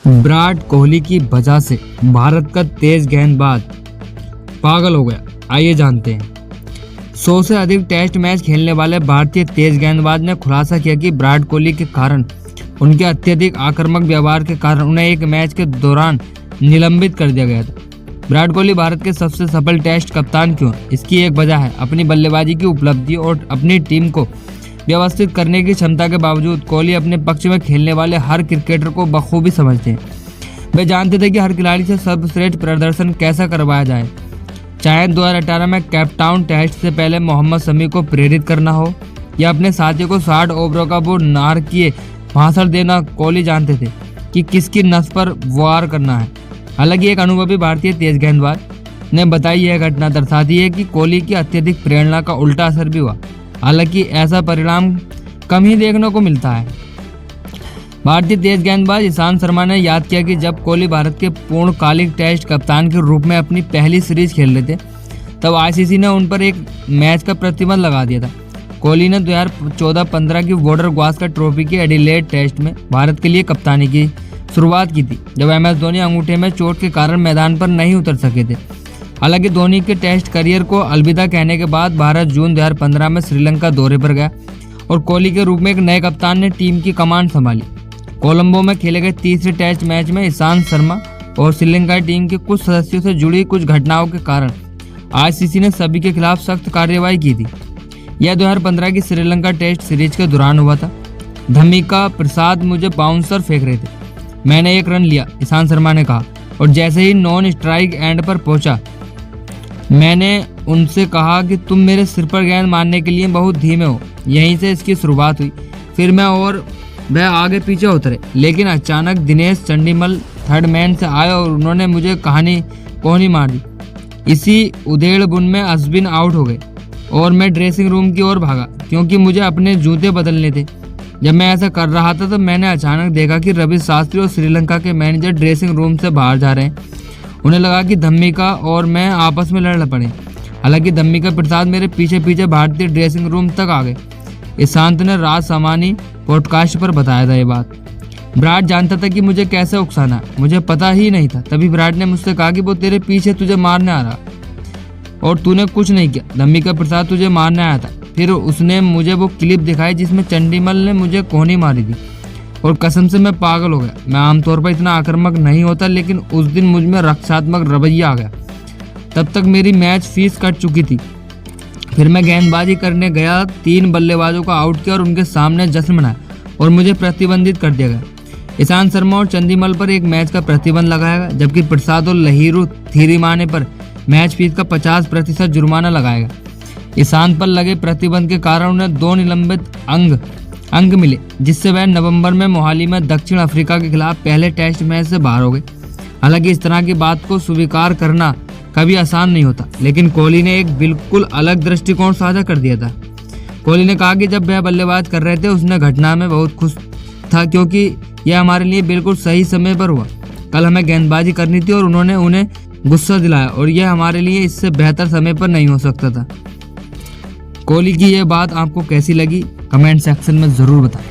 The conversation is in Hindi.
विराट कोहली की वजह से भारत का तेज गेंदबाज पागल हो गया। आइए जानते हैं। 100 से अधिक टेस्ट मैच खेलने वाले भारतीय तेज गेंदबाज ने खुलासा किया कि विराट कोहली के कारण उनके अत्यधिक आक्रामक व्यवहार के कारण उन्हें एक मैच के दौरान निलंबित कर दिया गया था। विराट कोहली भारत के सबसे सफल टेस्ट कप्तान क्यों? इसकी एक वजह है अपनी बल्लेबाजी की उपलब्धि और अपनी टीम को व्यवस्थित करने की क्षमता के बावजूद कोहली अपने पक्ष में खेलने वाले हर क्रिकेटर को बखूबी समझते हैं। वे जानते थे कि हर खिलाड़ी से सर्वश्रेष्ठ प्रदर्शन कैसा करवाया जाए, चाहे 2018 में कैपटाउन टेस्ट से पहले मोहम्मद शमी को प्रेरित करना हो या अपने साथियों को 60 ओवरों का वो नारकीय भाषण देना। कोहली जानते थे कि किसकी नस पर वार करना है। हालांकि एक अनुभवी भारतीय तेज गेंदबाज ने बताई यह घटना दर्शाती है कि कोहली की अत्यधिक प्रेरणा का उल्टा असर भी हुआ। हालांकि ऐसा परिणाम कम ही देखने को मिलता है। भारतीय तेज गेंदबाज ईशांत शर्मा ने याद किया कि जब कोहली भारत के पूर्णकालिक टेस्ट कप्तान के रूप में अपनी पहली सीरीज खेल रहे थे, तब आईसीसी ने उन पर एक मैच का प्रतिबंध लगा दिया था। कोहली ने 2014-15 की बॉर्डर गावस्कर ट्रॉफी के एडिलेड टेस्ट में भारत के लिए कप्तानी की शुरुआत की थी, जब MS धोनी अंगूठे में चोट के कारण मैदान पर नहीं उतर सके थे। हालांकि धोनी के टेस्ट करियर को अलविदा कहने के बाद भारत जून 2015 में श्रीलंका दौरे पर गया और कोहली के रूप में एक नए कप्तान ने टीम की कमान संभाली। कोलंबो में खेले गए तीसरे टेस्ट मैच में ईशांत शर्मा और श्रीलंका टीम के कुछ सदस्यों से जुड़ी कुछ घटनाओं के कारण आईसीसी ने सभी के खिलाफ सख्त कार्रवाई की थी। यह 2015 की श्रीलंका टेस्ट सीरीज के दौरान हुआ था। धम्मिका प्रसाद मुझे बाउंसर फेंक रहे थे, मैंने एक रन लिया, ईशांत शर्मा ने कहा, और जैसे ही नॉन स्ट्राइक एंड पर पहुंचा मैंने उनसे कहा कि तुम मेरे सिर पर गेंद मारने के लिए बहुत धीमे हो। यहीं से इसकी शुरुआत हुई। फिर मैं और वह आगे पीछे उतरे, लेकिन अचानक दिनेश चंडीमल थर्ड मैन से आए और उन्होंने मुझे कोहनी मार दी। इसी उधेड़बुन में अश्विन आउट हो गए और मैं ड्रेसिंग रूम की ओर भागा क्योंकि मुझे अपने जूते बदलने थे। जब मैं ऐसा कर रहा था तो मैंने अचानक देखा कि रवि शास्त्री और श्रीलंका के मैनेजर ड्रेसिंग रूम से बाहर जा रहे हैं। उन्हें लगा कि धम्मिका और मैं आपस में लड़ पड़े। हालांकि धम्मिका प्रसाद मेरे पीछे पीछे भारतीय ड्रेसिंग रूम तक आ गए। ईशांत ने राज सामानी पॉडकास्ट पर बताया था ये बात। विराट जानता था कि मुझे कैसे उकसाना है, मुझे पता ही नहीं था। तभी विराट ने मुझसे कहा कि वो तेरे पीछे तुझे मारने आ रहा और तूने कुछ नहीं किया। धम्मिका प्रसाद तुझे मारने आया था। फिर उसने मुझे वो क्लिप दिखाई जिसमें चंडीमल ने मुझे कोहनी मारी थी और कसम से मैं पागल हो गया। मैं आमतौर पर इतना आक्रामक नहीं होता, लेकिन उस दिन मुझ में रक्षात्मक रवैया आ गया। तब तक मेरी मैच फीस कट चुकी थी। फिर मैं गेंदबाजी करने गया, 3 बल्लेबाजों को आउट किया और उनके सामने जश्न मनाया और मुझे प्रतिबंधित कर दिया गया। ईशांत शर्मा और चंडीमल पर एक मैच का प्रतिबंध लगाया गया, जबकि प्रसाद और लहिरू थीरिमाने पर मैच फीस का 50% जुर्माना लगाया गया। ईशांत पर लगे प्रतिबंध के कारण उन्हें 2 निलंबित अंक मिले, जिससे वह नवंबर में मोहाली में दक्षिण अफ्रीका के खिलाफ पहले टेस्ट मैच से बाहर हो गए। हालांकि इस तरह की बात को स्वीकार करना कभी आसान नहीं होता, लेकिन कोहली ने एक बिल्कुल अलग दृष्टिकोण साझा कर दिया था। कोहली ने कहा कि जब वह बल्लेबाज कर रहे थे उसने घटना में बहुत खुश था क्योंकि यह हमारे लिए बिल्कुल सही समय पर हुआ। कल हमें गेंदबाजी करनी थी और उन्होंने उन्हें गुस्सा दिलाया और यह हमारे लिए इससे बेहतर समय पर नहीं हो सकता था। कोहली की यह बात आपको कैसी लगी? कमेंट सेक्शन में ज़रूर बताएं।